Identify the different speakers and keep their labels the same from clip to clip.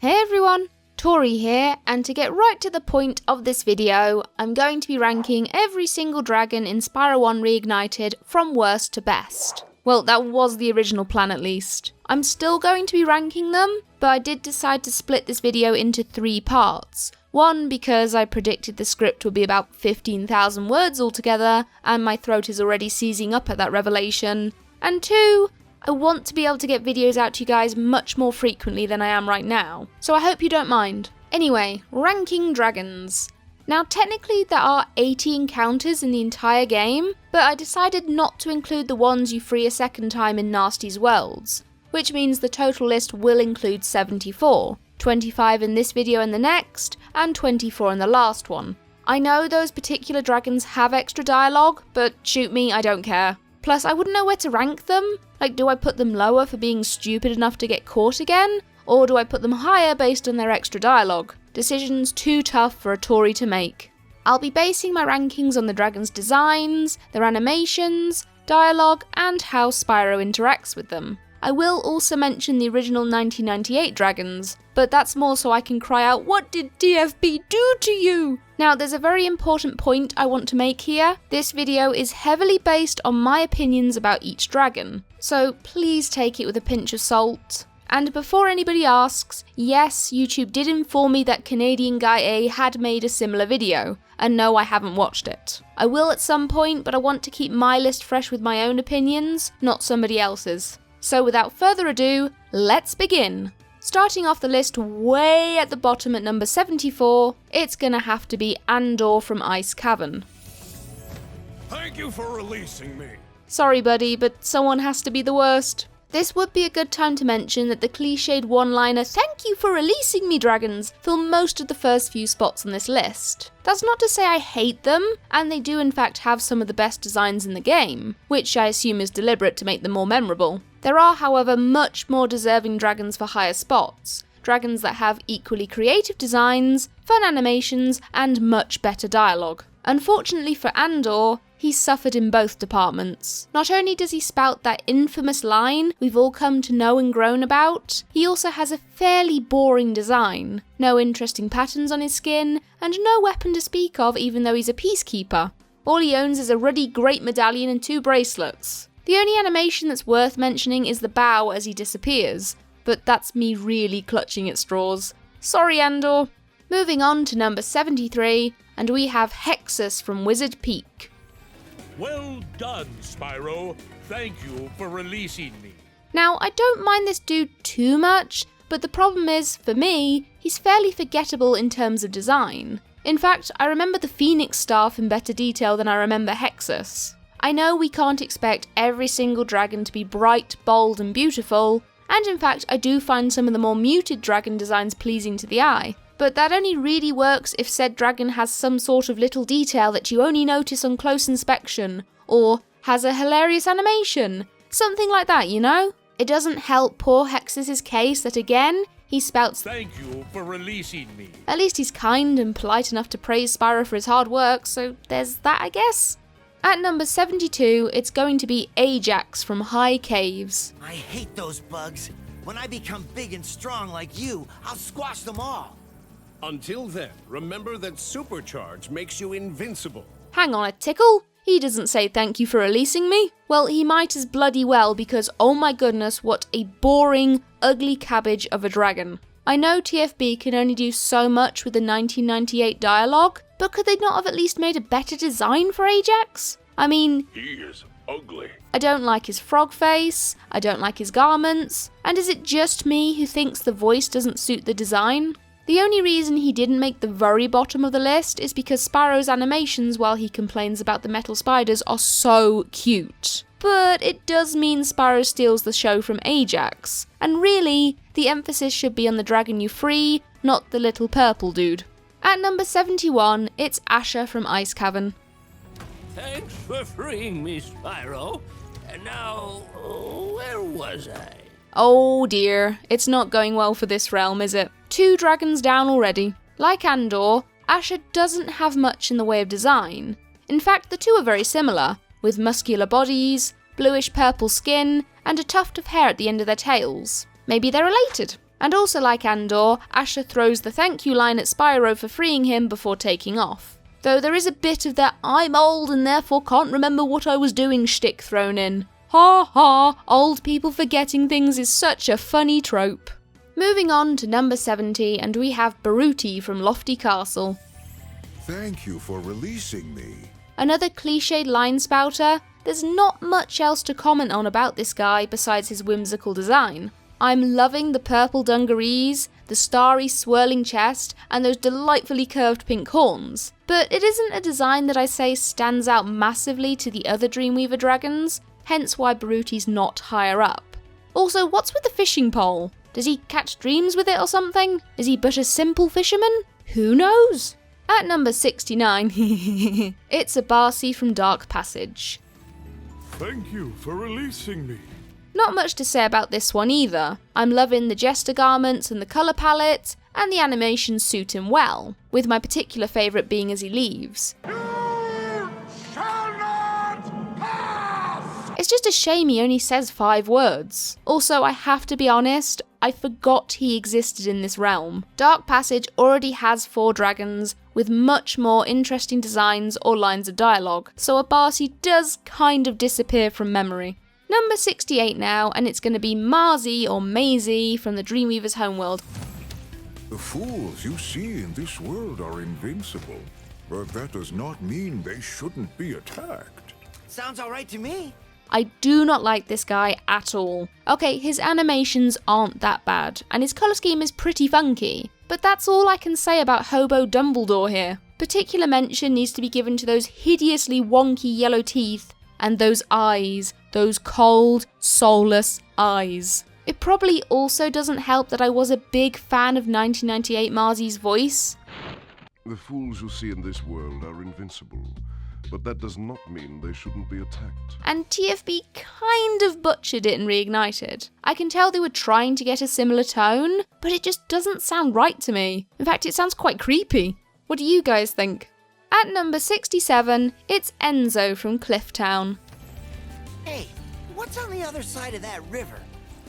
Speaker 1: Hey everyone, Tori here, and to get right to the point of this video, I'm going to be ranking every single dragon in Spyro 1 Reignited from worst to best. Well, that was the original plan at least. I'm still going to be ranking them, but I did decide to split this video into 3 parts. One, because I predicted the script would be about 15,000 words altogether, and my throat is already seizing up at that revelation. And 2, I want to be able to get videos out to you guys much more frequently than I am right now, so I hope you don't mind. Anyway, ranking dragons. Now technically there are 80 encounters in the entire game, but I decided not to include the ones you free a second time in Nasty's Worlds, which means the total list will include 74, 25 in this video and the next, and 24 in the last one. I know those particular dragons have extra dialogue, but shoot me, I don't care. Plus, I wouldn't know where to rank them. Like, do I put them lower for being stupid enough to get caught again? Or do I put them higher based on their extra dialogue? Decisions too tough for a Tory to make. I'll be basing my rankings on the dragons' designs, their animations, dialogue, and how Spyro interacts with them. I will also mention the original 1998 dragons, but that's more so I can cry out, "What did DFB do to you?" Now, there's a very important point I want to make here. This video is heavily based on my opinions about each dragon, so please take it with a pinch of salt. And before anybody asks, yes, YouTube did inform me that Canadian Guy A had made a similar video, and no, I haven't watched it. I will at some point, but I want to keep my list fresh with my own opinions, not somebody else's. So without further ado, let's begin. Starting off the list way at the bottom at number 74, it's gonna have to be Andor from Ice Cavern.
Speaker 2: Thank you for releasing me.
Speaker 1: Sorry buddy, but someone has to be the worst. This would be a good time to mention that the cliched one-liner "thank you for releasing me dragons" fill most of the first few spots on this list. That's not to say I hate them, and they do in fact have some of the best designs in the game, which I assume is deliberate to make them more memorable. There are, however, much more deserving dragons for higher spots. Dragons that have equally creative designs, fun animations, and much better dialogue. Unfortunately for Andor, he's suffered in both departments. Not only does he spout that infamous line we've all come to know and grown about, he also has a fairly boring design. No interesting patterns on his skin, and no weapon to speak of even though he's a peacekeeper. All he owns is a ruddy great medallion and 2 bracelets. The only animation that's worth mentioning is the bow as he disappears, but that's me really clutching at straws. Sorry Andor. Moving on to number 73, and we have Hexxus from Wizard Peak.
Speaker 2: Well done, Spyro. Thank you for releasing me.
Speaker 1: Now, I don't mind this dude too much, but the problem is, for me, he's fairly forgettable in terms of design. In fact, I remember the Phoenix staff in better detail than I remember Hexxus. I know we can't expect every single dragon to be bright, bold, and beautiful, and in fact, I do find some of the more muted dragon designs pleasing to the eye. But that only really works if said dragon has some sort of little detail that you only notice on close inspection, or has a hilarious animation. Something like that, you know? It doesn't help poor Hexxus' case that again, he spouts
Speaker 2: "Thank you for releasing me."
Speaker 1: At least he's kind and polite enough to praise Spyro for his hard work, so there's that, I guess. At number 72, it's going to be Ajax from High Caves.
Speaker 3: I hate those bugs. When I become big and strong like you, I'll squash them all.
Speaker 4: Until then, remember that supercharge makes you invincible.
Speaker 1: Hang on a tickle, he doesn't say thank you for releasing me. Well, he might as bloody well because oh my goodness, what a boring, ugly cabbage of a dragon. I know TFB can only do so much with the 1998 dialogue, but could they not have at least made a better design for Ajax? I mean,
Speaker 2: He is ugly.
Speaker 1: I don't like his frog face, I don't like his garments, and is it just me who thinks the voice doesn't suit the design? The only reason he didn't make the very bottom of the list is because Spyro's animations while he complains about the metal spiders are so cute. But it does mean Spyro steals the show from Ajax, and really, the emphasis should be on the dragon you free, not the little purple dude. At number 71, it's Asher from Ice Cavern.
Speaker 5: Thanks for freeing me, Spyro. And now, where was I?
Speaker 1: Oh dear, it's not going well for this realm, is it? 2 dragons down already. Like Andor, Asher doesn't have much in the way of design. In fact, the 2 are very similar, with muscular bodies, bluish purple skin, and a tuft of hair at the end of their tails. Maybe they're related. And also like Andor, Asher throws the thank you line at Spyro for freeing him before taking off. Though there is a bit of that I'm old and therefore can't remember what I was doing shtick thrown in. Ha ha, old people forgetting things is such a funny trope. Moving on to number 70, and we have Baruti from Lofty Castle.
Speaker 6: Thank you for releasing me.
Speaker 1: Another cliched line spouter. There's not much else to comment on about this guy besides his whimsical design. I'm loving the purple dungarees, the starry swirling chest, and those delightfully curved pink horns. But it isn't a design that I say stands out massively to the other Dreamweaver dragons, hence why Baruti's not higher up. Also, what's with the fishing pole? Does he catch dreams with it or something? Is he but a simple fisherman? Who knows? At number 69, it's a Barcy from Dark Passage.
Speaker 2: Thank you for releasing me.
Speaker 1: Not much to say about this one either. I'm loving the jester garments and the colour palette, and the animations suit him well, with my particular favourite being as he leaves. It's just a shame he only says 5 words. Also, I have to be honest, I forgot he existed in this realm. Dark Passage already has 4 dragons, with much more interesting designs or lines of dialogue, so a Barcy does kind of disappear from memory. Number 68 now, and it's going to be Marzi or Maisie from the Dreamweaver's Homeworld.
Speaker 6: The fools you see in this world are invincible, but that does not mean they shouldn't be attacked.
Speaker 3: Sounds alright to me.
Speaker 1: I do not like this guy at all. Okay, his animations aren't that bad, and his colour scheme is pretty funky, but that's all I can say about Hobo Dumbledore here. Particular mention needs to be given to those hideously wonky yellow teeth, and those eyes, those cold, soulless eyes. It probably also doesn't help that I was a big fan of 1998 Marzi's voice.
Speaker 7: The fools you see in this world are invincible, but that does not mean they shouldn't be attacked.
Speaker 1: And TFB kind of butchered it in Reignited. I can tell they were trying to get a similar tone, but it just doesn't sound right to me. In fact, it sounds quite creepy. What do you guys think? At number 67, it's Enzo from Clifftown.
Speaker 3: Hey, what's on the other side of that river?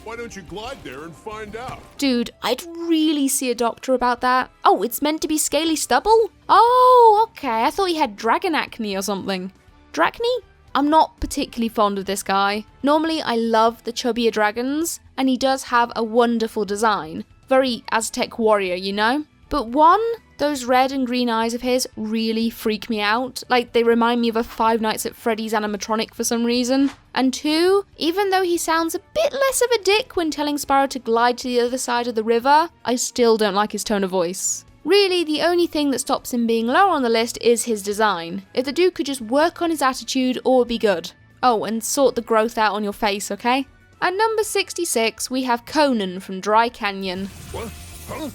Speaker 2: Why don't you glide there and find out?
Speaker 1: Dude, I'd really see a doctor about that. Oh, it's meant to be scaly stubble? Oh, okay, I thought he had dragon acne or something. Dracne? I'm not particularly fond of this guy. Normally, I love the chubbier dragons, and he does have a wonderful design. Very Aztec warrior, you know? But one, those red and green eyes of his really freak me out. Like, they remind me of a Five Nights at Freddy's animatronic for some reason. And 2, even though he sounds a bit less of a dick when telling Spyro to glide to the other side of the river, I still don't like his tone of voice. Really, the only thing that stops him being lower on the list is his design. If the dude could just work on his attitude, all would be good. Oh, and sort the growth out on your face, okay? At number 66, we have Conan from Dry Canyon.
Speaker 4: What? Huh?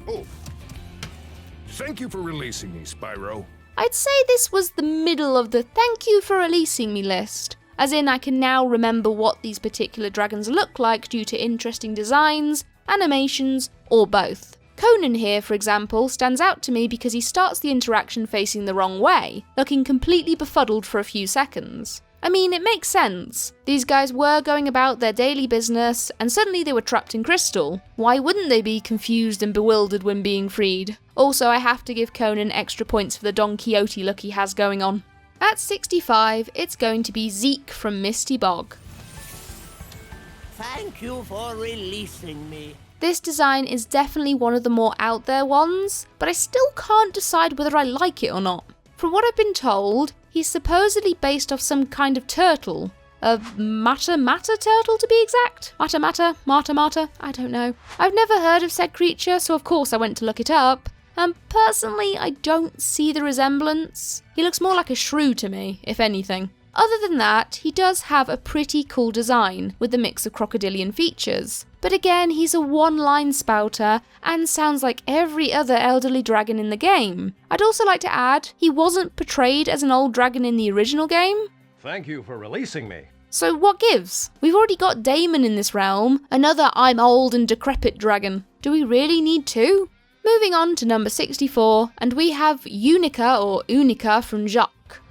Speaker 4: Oh. Thank you for releasing me, Spyro.
Speaker 1: I'd say this was the middle of the thank you for releasing me list. As in, I can now remember what these particular dragons look like due to interesting designs, animations, or both. Conan here, for example, stands out to me because he starts the interaction facing the wrong way, looking completely befuddled for a few seconds. I mean, it makes sense. These guys were going about their daily business, and suddenly they were trapped in crystal. Why wouldn't they be confused and bewildered when being freed? Also, I have to give Conan extra points for the Don Quixote look he has going on. At 65, it's going to be Zeke from Misty Bog.
Speaker 5: Thank you for releasing me.
Speaker 1: This design is definitely one of the more out there ones, but I still can't decide whether I like it or not. From what I've been told, he's supposedly based off some kind of turtle. A Mata turtle to be exact? Mata, I don't know. I've never heard of said creature, so of course I went to look it up. And personally, I don't see the resemblance. He looks more like a shrew to me, if anything. Other than that, he does have a pretty cool design, with a mix of crocodilian features. But again, he's a one-line spouter, and sounds like every other elderly dragon in the game. I'd also like to add, he wasn't portrayed as an old dragon in the original game.
Speaker 8: Thank you for releasing me.
Speaker 1: So what gives? We've already got Damon in this realm, another I'm old and decrepit dragon. Do we really need 2? Moving on to number 64, and we have Unica or Unica from Jacques.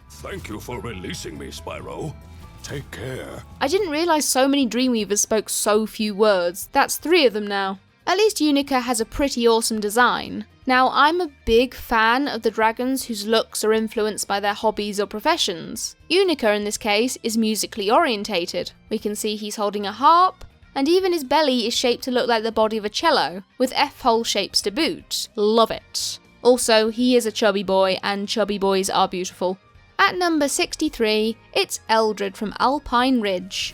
Speaker 2: Thank you for releasing me, Spyro. Take care.
Speaker 1: I didn't realise so many Dreamweavers spoke so few words. That's 3 of them now. At least Nica has a pretty awesome design. Now, I'm a big fan of the dragons whose looks are influenced by their hobbies or professions. Nica, in this case, is musically orientated. We can see he's holding a harp, and even his belly is shaped to look like the body of a cello, with F-hole shapes to boot. Love it. Also, he is a chubby boy, and chubby boys are beautiful. At number 63, it's Eldred from Alpine Ridge.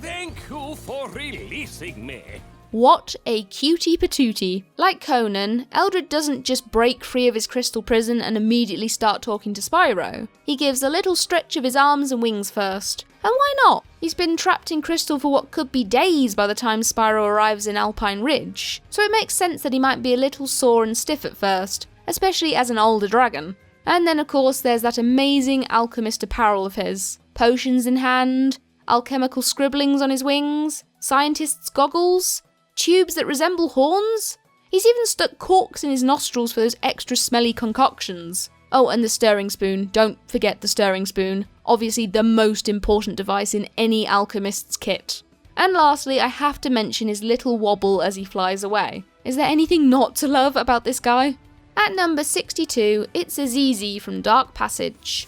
Speaker 5: Thank you for releasing me.
Speaker 1: What a cutie patootie. Like Conan, Eldred doesn't just break free of his crystal prison and immediately start talking to Spyro. He gives a little stretch of his arms and wings first. And why not? He's been trapped in crystal for what could be days by the time Spyro arrives in Alpine Ridge, so it makes sense that he might be a little sore and stiff at first, especially as an older dragon. And then of course there's that amazing alchemist apparel of his. Potions in hand, alchemical scribblings on his wings, scientist's goggles, tubes that resemble horns? He's even stuck corks in his nostrils for those extra smelly concoctions. Oh, and the stirring spoon. Don't forget the stirring spoon. Obviously the most important device in any alchemist's kit. And lastly, I have to mention his little wobble as he flies away. Is there anything not to love about this guy? At number 62, it's Azizi from Dark Passage.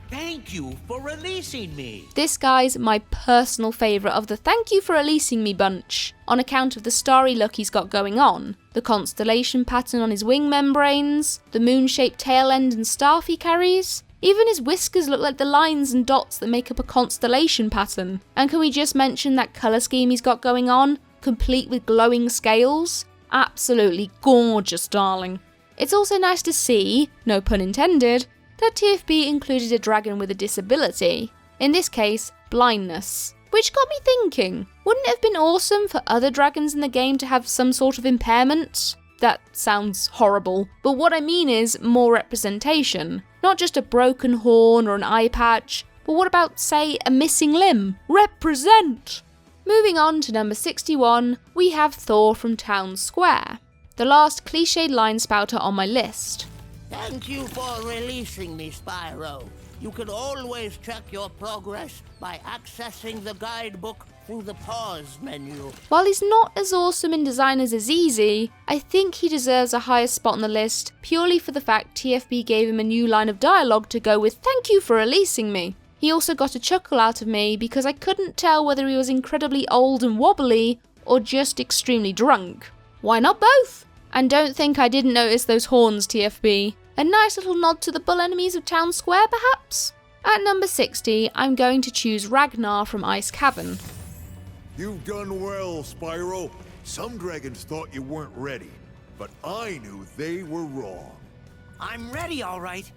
Speaker 3: Thank you for releasing me.
Speaker 1: This guy's my personal favourite of the thank you for releasing me bunch, on account of the starry look he's got going on, the constellation pattern on his wing membranes, the moon-shaped tail end and staff he carries. Even his whiskers look like the lines and dots that make up a constellation pattern. And can we just mention that colour scheme he's got going on, complete with glowing scales? Absolutely gorgeous, darling. It's also nice to see, no pun intended, that TFB included a dragon with a disability, in this case, blindness. Which got me thinking, wouldn't it have been awesome for other dragons in the game to have some sort of impairment? That sounds horrible, but what I mean is more representation. Not just a broken horn or an eye patch, but what about, say, a missing limb? Represent! Moving on to number 61, we have Thor from Town Square, the last cliched line spouter on my list.
Speaker 9: Thank you for releasing me, Spyro. You can always check your progress by accessing the guidebook through the pause menu.
Speaker 1: While he's not as awesome in design as Azizi, I think he deserves a higher spot on the list purely for the fact TFB gave him a new line of dialogue to go with thank you for releasing me. He also got a chuckle out of me because I couldn't tell whether he was incredibly old and wobbly or just extremely drunk. Why not both? And don't think I didn't notice those horns, TFB. A nice little nod to the bull enemies of Town Square, perhaps? At number 60, I'm going to choose Ragnar from Ice Cavern.
Speaker 6: You've done well, Spyro. Some dragons thought you weren't ready, but I knew they were wrong.
Speaker 3: I'm ready, all right.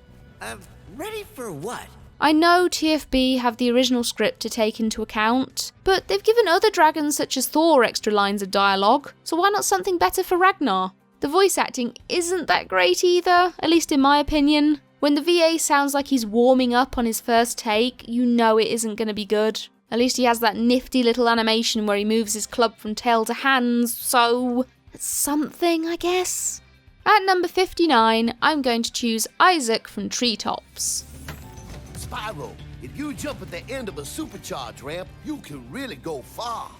Speaker 3: Ready for what?
Speaker 1: I know TFB have the original script to take into account, but they've given other dragons such as Thor extra lines of dialogue, so why not something better for Ragnar? The voice acting isn't that great either, at least in my opinion. When the VA sounds like he's warming up on his first take, you know it isn't going to be good. At least he has that nifty little animation where he moves his club from tail to hands, so it's something, I guess. At number 59, I'm going to choose Isaac from Treetops.
Speaker 9: Spyro, if you jump at the end of a supercharge ramp, you can really go far.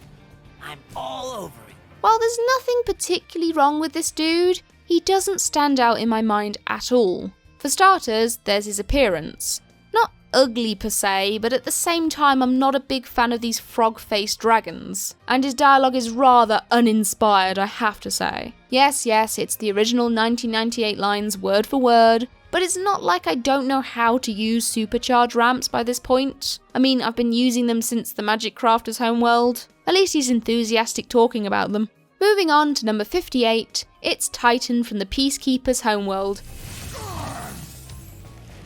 Speaker 3: I'm all over it.
Speaker 1: While there's nothing particularly wrong with this dude, he doesn't stand out in my mind at all. For starters, there's his appearance. Not ugly per se, but at the same time I'm not a big fan of these frog-faced dragons. And his dialogue is rather uninspired, I have to say. Yes, it's the original 1998 lines word for word, but it's not like I don't know how to use supercharge ramps by this point. I mean, I've been using them since the Magic Crafters Homeworld. At least he's enthusiastic talking about them. Moving on to number 58, it's Titan from the Peacekeepers Homeworld.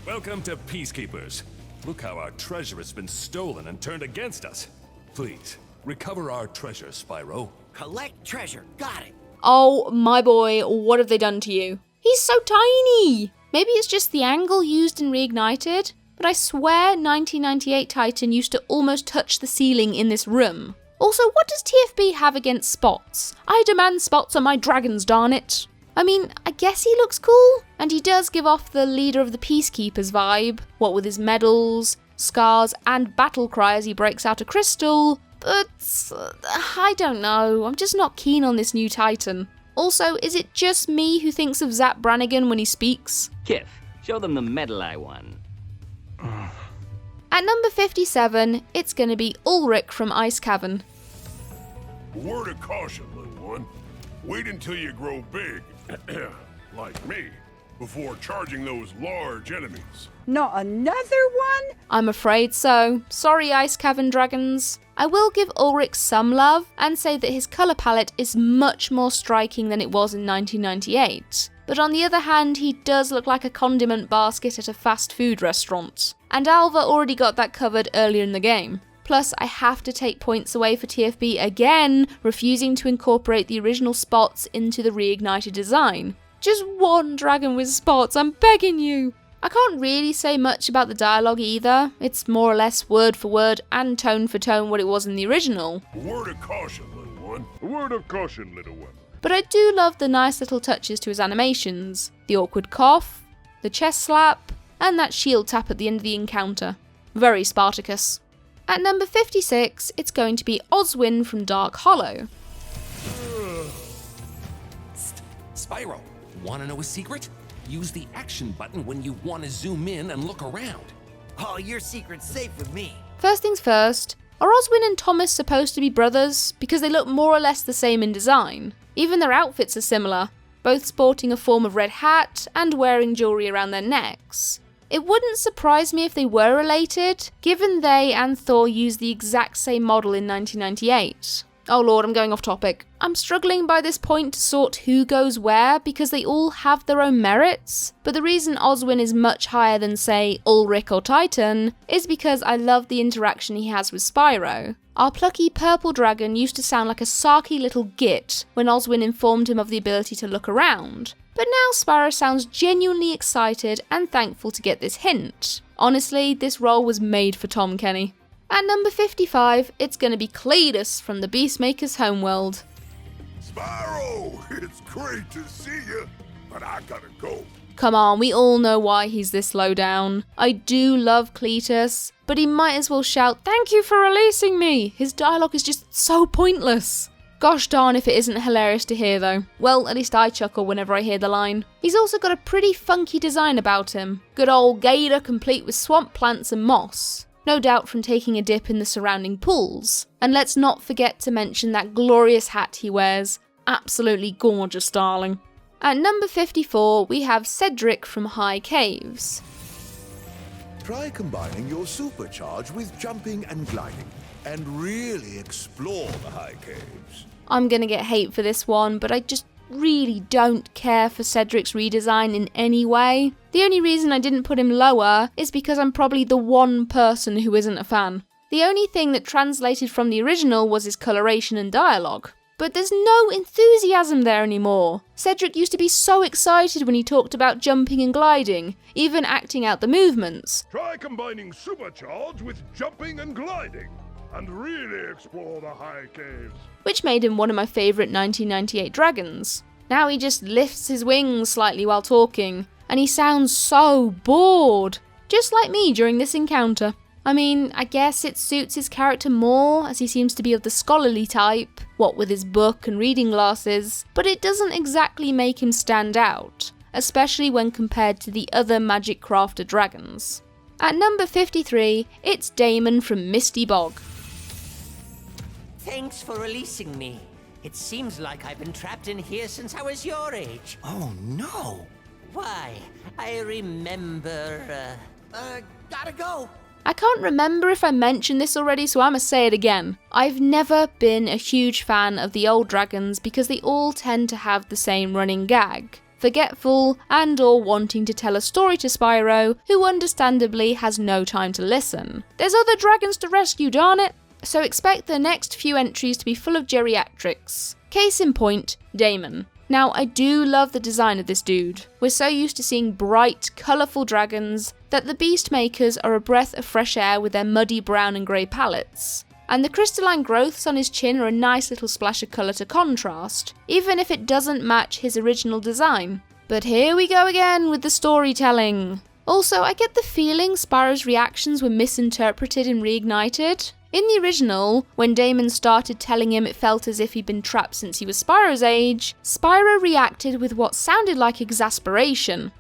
Speaker 10: Welcome to Peacekeepers. Look how our treasure has been stolen and turned against us. Please, recover our treasure, Spyro.
Speaker 3: Collect treasure. Got it.
Speaker 1: Oh my boy, what have they done to you? He's so tiny! Maybe it's just the angle used in Reignited, but I swear 1998 Titan used to almost touch the ceiling in this room. Also, what does TFB have against spots? I demand spots on my dragons, darn it. I mean, I guess he looks cool, and he does give off the leader of the Peacekeepers vibe, what with his medals, scars, and battle cry as he breaks out a crystal, but I don't know, I'm just not keen on this new Titan. Also, is it just me who thinks of Zap Brannigan when he speaks?
Speaker 11: Kif, show them the medal I won.
Speaker 1: At number 57, it's gonna be Ulrich from Ice Cavern.
Speaker 4: A word of caution, little one. Wait until you grow big, like me, before charging those large enemies.
Speaker 12: Not another one?
Speaker 1: I'm afraid so. Sorry, Ice Cavern Dragons. I will give Ulrich some love and say that his colour palette is much more striking than it was in 1998. But on the other hand, he does look like a condiment basket at a fast food restaurant. And Alva already got that covered earlier in the game. Plus, I have to take points away for TFB again, refusing to incorporate the original spots into the reignited design. Just one dragon with spots, I'm begging you! I can't really say much about the dialogue either. It's more or less word for word and tone for tone what it was in the original.
Speaker 4: A word of caution, little one. A word of caution, little one.
Speaker 1: But I do love the nice little touches to his animations. The awkward cough, the chest slap, and that shield tap at the end of the encounter. Very Spartacus. At number 56, it's going to be Oswin from Dark Hollow.
Speaker 13: Spyro, wanna know a secret? Use the action button when you want to zoom in and look around.
Speaker 3: Oh, your secret's safe with me.
Speaker 1: First things first, are Oswin and Thomas supposed to be brothers? Because they look more or less the same in design. Even their outfits are similar, both sporting a form of red hat and wearing jewellery around their necks. It wouldn't surprise me if they were related, given they and Thor used the exact same model in 1998. Oh lord, I'm going off topic. I'm struggling by this point to sort who goes where because they all have their own merits, but the reason Oswin is much higher than, say, Ulrich or Titan is because I love the interaction he has with Spyro. Our plucky purple dragon used to sound like a sarky little git when Oswin informed him of the ability to look around, but now Spyro sounds genuinely excited and thankful to get this hint. Honestly, this role was made for Tom Kenny. At number 55, it's going to be Cletus from the Beastmaker's Homeworld.
Speaker 4: Spyro, it's great to see you, but I gotta go.
Speaker 1: Come on, we all know why he's this low down. I do love Cletus, but he might as well shout, "Thank you for releasing me!" His dialogue is just so pointless. Gosh darn if it isn't hilarious to hear though. Well, at least I chuckle whenever I hear the line. He's also got a pretty funky design about him. Good old gator complete with swamp plants and moss. No doubt from taking a dip in the surrounding pools. And let's not forget to mention that glorious hat he wears. Absolutely gorgeous, darling. At number 54, we have Cedric from High Caves.
Speaker 6: Try combining your supercharge with jumping and gliding, and really explore the high caves.
Speaker 1: I'm gonna get hate for this one, but I just really don't care for Cedric's redesign in any way. The only reason I didn't put him lower is because I'm probably the one person who isn't a fan. The only thing that translated from the original was his coloration and dialogue. But there's no enthusiasm there anymore. Cedric used to be so excited when he talked about jumping and gliding, even acting out the movements.
Speaker 4: Try combining supercharge with jumping and gliding, and really explore the high caves.
Speaker 1: Which made him one of my favourite 1998 dragons. Now he just lifts his wings slightly while talking, and he sounds so bored, just like me during this encounter. I mean, I guess it suits his character more, as he seems to be of the scholarly type, what with his book and reading glasses, but it doesn't exactly make him stand out, especially when compared to the other Magic Crafter dragons. At number 53, it's Damon from Misty Bog.
Speaker 9: Thanks for releasing me. It seems like I've been trapped in here since I was your age.
Speaker 3: Oh no.
Speaker 9: Why, I remember,
Speaker 3: Gotta go.
Speaker 1: I can't remember if I mentioned this already, so I'ma say it again. I've never been a huge fan of the old dragons because they all tend to have the same running gag. Forgetful and or wanting to tell a story to Spyro, who understandably has no time to listen. There's other dragons to rescue, darn it! So expect the next few entries to be full of geriatrics. Case in point, Damon. Now, I do love the design of this dude. We're so used to seeing bright, colourful dragons that the Beastmakers are a breath of fresh air with their muddy brown and grey palettes. And the crystalline growths on his chin are a nice little splash of colour to contrast, even if it doesn't match his original design. But here we go again with the storytelling. Also, I get the feeling Spyro's reactions were misinterpreted in Reignited. In the original, when Damon started telling him it felt as if he'd been trapped since he was Spyro's age, Spyro reacted with what sounded like exasperation.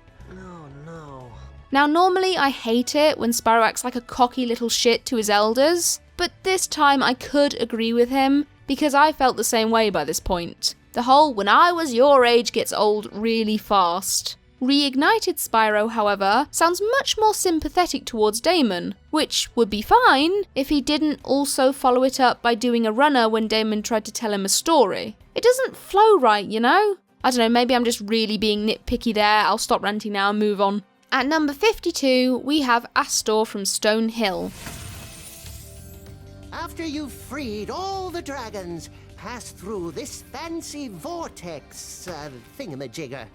Speaker 1: Now normally I hate it when Spyro acts like a cocky little shit to his elders, but this time I could agree with him, because I felt the same way by this point. The whole "when I was your age" gets old really fast. Reignited Spyro, however, sounds much more sympathetic towards Damon, which would be fine if he didn't also follow it up by doing a runner when Damon tried to tell him a story. It doesn't flow right, you know? I don't know, maybe I'm just really being nitpicky there. I'll stop ranting now and move on. At number 52, we have Astor from Stone Hill.
Speaker 14: After you've freed all the dragons, pass through this fancy vortex thingamajigger.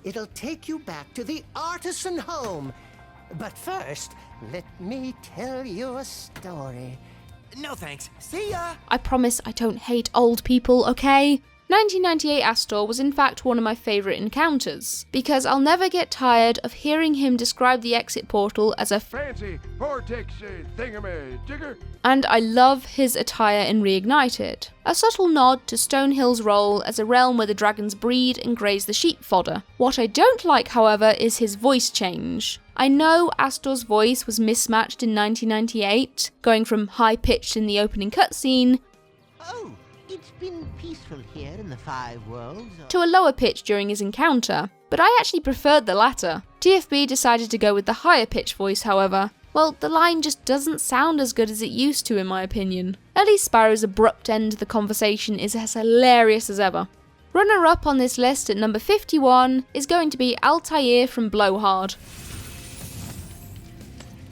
Speaker 14: It'll take you back to the artisan home. But first, let me tell you a story.
Speaker 3: No thanks. See ya!
Speaker 1: I promise I don't hate old people, okay? 1998 Astor was in fact one of my favourite encounters, because I'll never get tired of hearing him describe the exit portal as a
Speaker 4: fancy vortex thingamajigger.
Speaker 1: And I love his attire in Reignited, a subtle nod to Stonehill's role as a realm where the dragons breed and graze the sheep fodder. What I don't like, however, is his voice change. I know Astor's voice was mismatched in 1998, going from high-pitched in the opening cutscene
Speaker 14: It's been peaceful here in the Five Worlds.
Speaker 1: to a lower pitch during his encounter, but I actually preferred the latter. TFB decided to go with the higher pitch voice, however. Well, the line just doesn't sound as good as it used to in my opinion. At least Spyro's abrupt end to the conversation is as hilarious as ever. Runner-up on this list at number 51 is going to be Altair from Blowhard.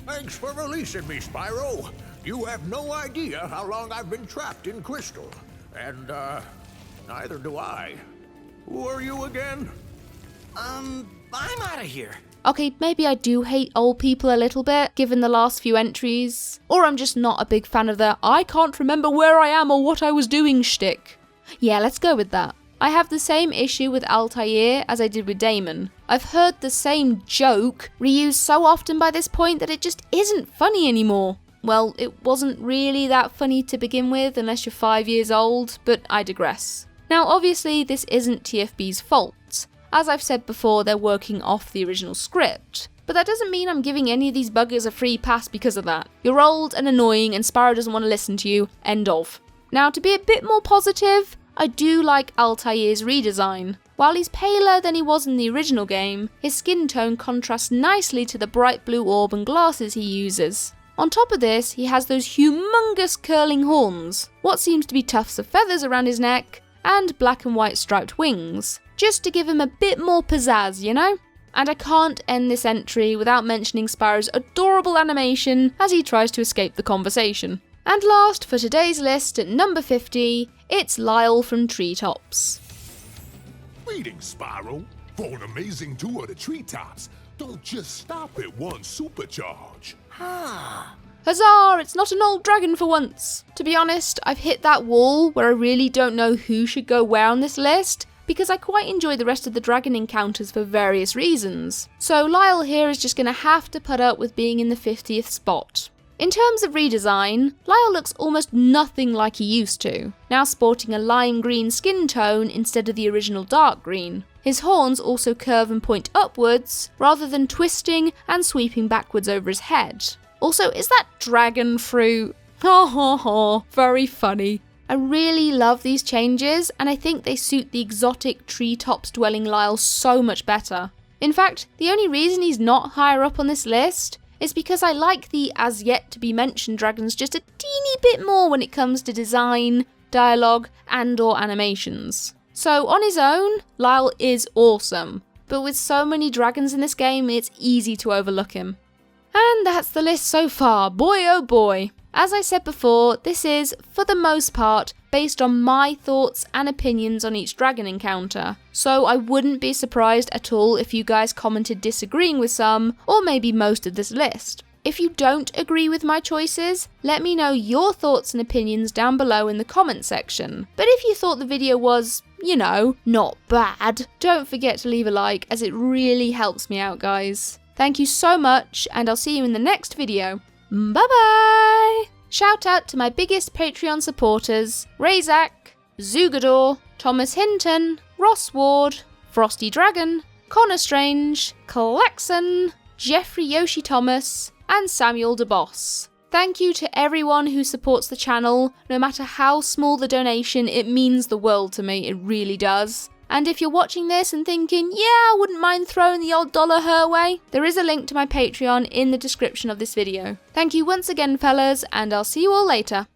Speaker 15: Thanks for releasing me, Spyro. You have no idea how long I've been trapped in Crystal. And, neither do I. Who are you again?
Speaker 3: I'm out of here.
Speaker 1: Okay, maybe I do hate old people a little bit, given the last few entries. Or I'm just not a big fan of the "I can't remember where I am or what I was doing" shtick. Yeah, let's go with that. I have the same issue with Altair as I did with Damon. I've heard the same joke reused so often by this point that it just isn't funny anymore. Well, it wasn't really that funny to begin with unless you're 5 years old, but I digress. Now obviously this isn't TFB's fault. As I've said before, they're working off the original script. But that doesn't mean I'm giving any of these buggers a free pass because of that. You're old and annoying and Spyro doesn't want to listen to you, end of. Now to be a bit more positive, I do like Altair's redesign. While he's paler than he was in the original game, his skin tone contrasts nicely to the bright blue orb and glasses he uses. On top of this, he has those humongous curling horns, what seems to be tufts of feathers around his neck, and black and white striped wings, just to give him a bit more pizzazz, you know? And I can't end this entry without mentioning Spyro's adorable animation as he tries to escape the conversation. And last for today's list at number 50, it's Lyle from Treetops.
Speaker 16: Greetings, Spyro. For an amazing tour of the Treetops, don't just stop at one supercharge.
Speaker 1: Huzzah, it's not an old dragon for once. To be honest, I've hit that wall where I really don't know who should go where on this list, because I quite enjoy the rest of the dragon encounters for various reasons. So Lyle here is just going to have to put up with being in the 50th spot. In terms of redesign, Lyle looks almost nothing like he used to, now sporting a lime green skin tone instead of the original dark green. His horns also curve and point upwards, rather than twisting and sweeping backwards over his head. Also, is that dragon fruit? Ha ha ha, very funny. I really love these changes, and I think they suit the exotic treetops dwelling Lyle so much better. In fact, the only reason he's not higher up on this list is because I like the as yet to be mentioned dragons just a teeny bit more when it comes to design, dialogue, and/or animations. So on his own, Lyle is awesome, but with so many dragons in this game, it's easy to overlook him. And that's the list so far, boy oh boy. As I said before, this is, for the most part, based on my thoughts and opinions on each dragon encounter, so I wouldn't be surprised at all if you guys commented disagreeing with some, or maybe most of this list. If you don't agree with my choices, let me know your thoughts and opinions down below in the comment section. But if you thought the video was, you know, not bad, don't forget to leave a like as it really helps me out, guys. Thank you so much, and I'll see you in the next video. Bye bye! Shout out to my biggest Patreon supporters, Razak, Zugador, Thomas Hinton, Ross Ward, Frosty Dragon, Connor Strange, Klaxon, Jeffrey Yoshi Thomas, and Samuel DeBoss. Thank you to everyone who supports the channel. No matter how small the donation, it means the world to me, it really does. And if you're watching this and thinking, yeah, I wouldn't mind throwing the odd dollar her way, there is a link to my Patreon in the description of this video. Thank you once again, fellas, and I'll see you all later.